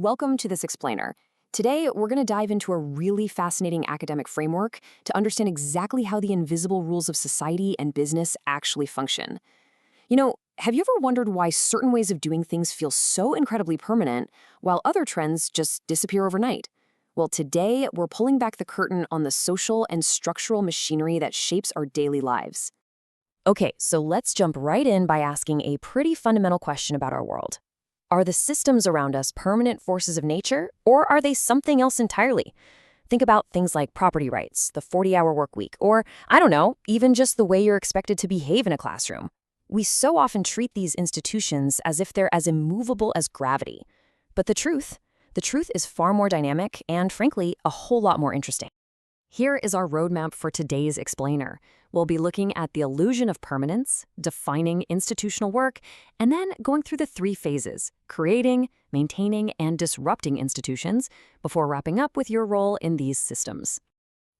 Welcome to this explainer. Today, we're going to dive into a really fascinating academic framework to understand exactly how the invisible rules of society and business actually function. Have you ever wondered why certain ways of doing things feel so incredibly permanent, while other trends just disappear overnight? Well, today, we're pulling back the curtain on the social and structural machinery that shapes our daily lives. Okay, so let's jump right in by asking a pretty fundamental question about our world. Are the systems around us permanent forces of nature, or are they something else entirely? Think about things like property rights, the 40-hour work week, or, I don't know, even just the way you're expected to behave in a classroom. We so often treat these institutions as if they're as immovable as gravity. But the truth is far more dynamic and, frankly, a whole lot more interesting. Here is our roadmap for today's explainer. We'll be looking at the illusion of permanence, defining institutional work, and then going through the three phases: creating, maintaining, and disrupting institutions, before wrapping up with your role in these systems.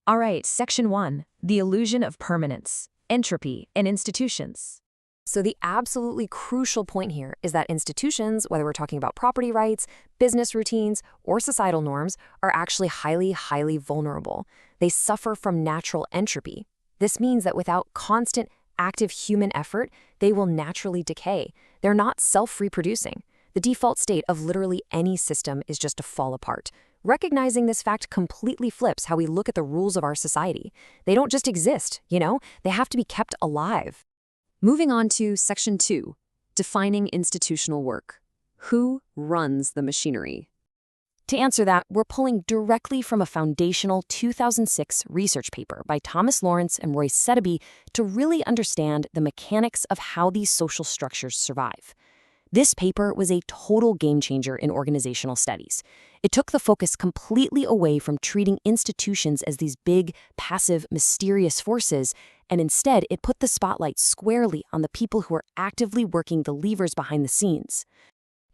All right, Section 1, the illusion of permanence, entropy, and institutions. So the absolutely crucial point here is that institutions, whether we're talking about property rights, business routines, or societal norms, are actually highly vulnerable. They suffer from natural entropy. This means that without constant, active human effort, they will naturally decay. They're not self-reproducing. The default state of literally any system is just to fall apart. Recognizing this fact completely flips how we look at the rules of our society. They don't just exist, they have to be kept alive. Moving on to Section 2, defining institutional work. Who runs the machinery? To answer that, we're pulling directly from a foundational 2006 research paper by Lawrence and Suddaby to really understand the mechanics of how these social structures survive. This paper was a total game changer in organizational studies. It took the focus completely away from treating institutions as these big, passive, mysterious forces, and instead it put the spotlight squarely on the people who are actively working the levers behind the scenes.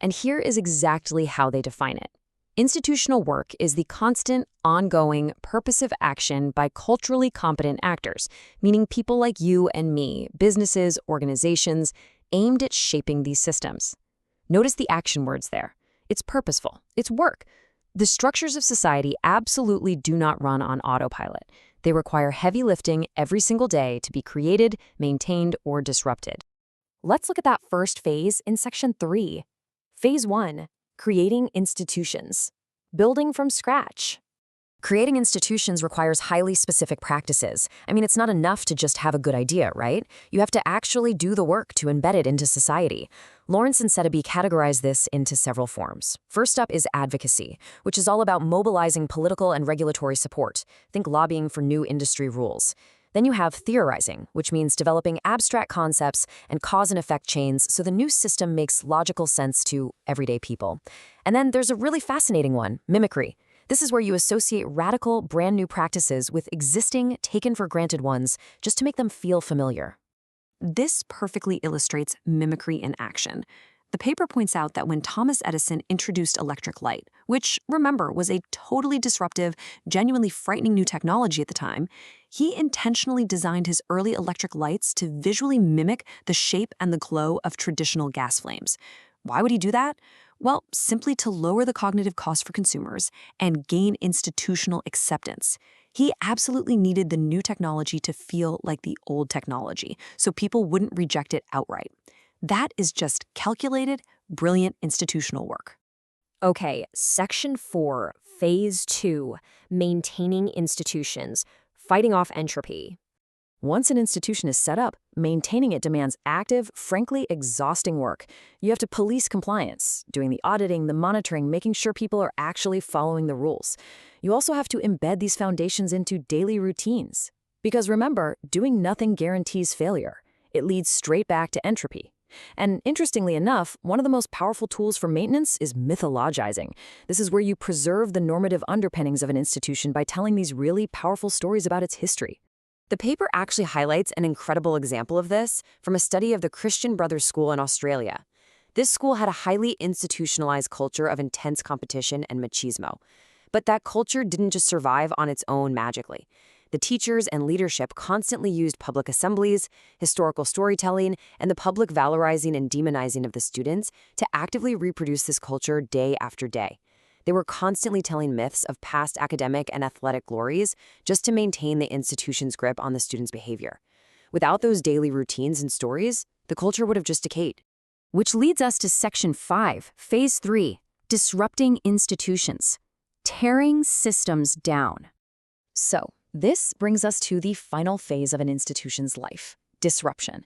And here is exactly how they define it. Institutional work is the constant, ongoing, purposive action by culturally competent actors, meaning people like you and me, businesses, organizations, aimed at shaping these systems. Notice the action words there. It's purposeful. It's work. The structures of society absolutely do not run on autopilot. They require heavy lifting every single day to be created, maintained, or disrupted. Let's look at that first phase in Section 3. Phase 1, creating institutions. Building from scratch. Creating institutions requires highly specific practices. It's not enough to just have a good idea, right? You have to actually do the work to embed it into society. Lawrence and Suddaby categorize this into several forms. First up is advocacy, which is all about mobilizing political and regulatory support. Think lobbying for new industry rules. Then you have theorizing, which means developing abstract concepts and cause and effect chains so the new system makes logical sense to everyday people. And then there's a really fascinating one, mimicry. This is where you associate radical, brand new practices with existing, taken-for-granted ones just to make them feel familiar. This perfectly illustrates mimicry in action. The paper points out that when Thomas Edison introduced electric light, which, remember, was a totally disruptive, genuinely frightening new technology at the time, he intentionally designed his early electric lights to visually mimic the shape and the glow of traditional gas flames. Why would he do that? Well, simply to lower the cognitive cost for consumers and gain institutional acceptance. He absolutely needed the new technology to feel like the old technology, so people wouldn't reject it outright. That is just calculated, brilliant institutional work. Okay, Section 4, Phase 2, maintaining institutions, fighting off entropy. Once an institution is set up, maintaining it demands active, frankly exhausting work. You have to police compliance, doing the auditing, the monitoring, making sure people are actually following the rules. You also have to embed these foundations into daily routines. Because remember, doing nothing guarantees failure. It leads straight back to entropy. And interestingly enough, one of the most powerful tools for maintenance is mythologizing. This is where you preserve the normative underpinnings of an institution by telling these really powerful stories about its history. The paper actually highlights an incredible example of this from a study of the Christian Brothers School in Australia. This school had a highly institutionalized culture of intense competition and machismo. But that culture didn't just survive on its own magically. The teachers and leadership constantly used public assemblies, historical storytelling, and the public valorizing and demonizing of the students to actively reproduce this culture day after day. They were constantly telling myths of past academic and athletic glories just to maintain the institution's grip on the students' behavior. Without those daily routines and stories, the culture would have just decayed. Which leads us to Section 5, Phase 3, Disrupting Institutions, Tearing Systems Down. So, this brings us to the final phase of an institution's life, disruption.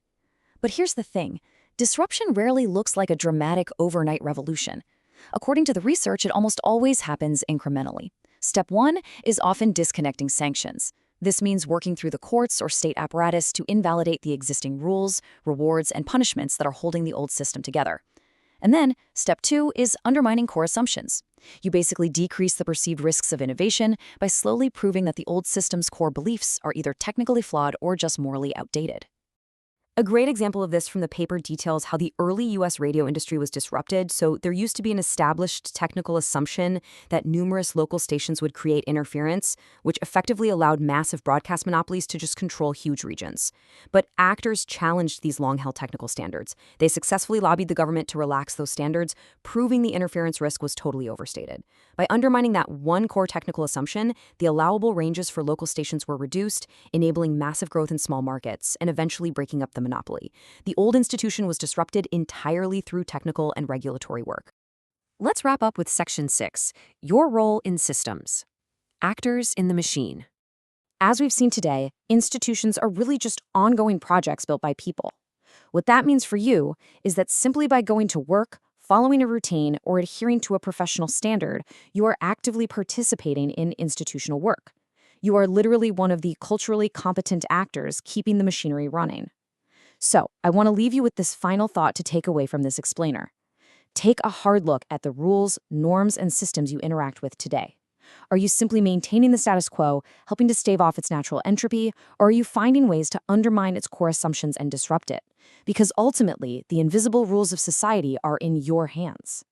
But here's the thing, disruption rarely looks like a dramatic overnight revolution. According to the research, it almost always happens incrementally. Step 1 is often disconnecting sanctions. This means working through the courts or state apparatus to invalidate the existing rules, rewards, and punishments that are holding the old system together. And then, step 2 is undermining core assumptions. You basically decrease the perceived risks of innovation by slowly proving that the old system's core beliefs are either technically flawed or just morally outdated. A great example of this from the paper details how the early U.S. radio industry was disrupted. So there used to be an established technical assumption that numerous local stations would create interference, which effectively allowed massive broadcast monopolies to just control huge regions. But actors challenged these long-held technical standards. They successfully lobbied the government to relax those standards, proving the interference risk was totally overstated. By undermining that one core technical assumption, the allowable ranges for local stations were reduced, enabling massive growth in small markets, and eventually breaking up the monopoly. The old institution was disrupted entirely through technical and regulatory work. Let's wrap up with Section 6, Your Role in Systems. Actors in the Machine. As we've seen today, institutions are really just ongoing projects built by people. What that means for you is that simply by going to work, following a routine, or adhering to a professional standard, you are actively participating in institutional work. You are literally one of the culturally competent actors keeping the machinery running. So, I want to leave you with this final thought to take away from this explainer. Take a hard look at the rules, norms, and systems you interact with today. Are you simply maintaining the status quo, helping to stave off its natural entropy, or are you finding ways to undermine its core assumptions and disrupt it? Because ultimately, the invisible rules of society are in your hands.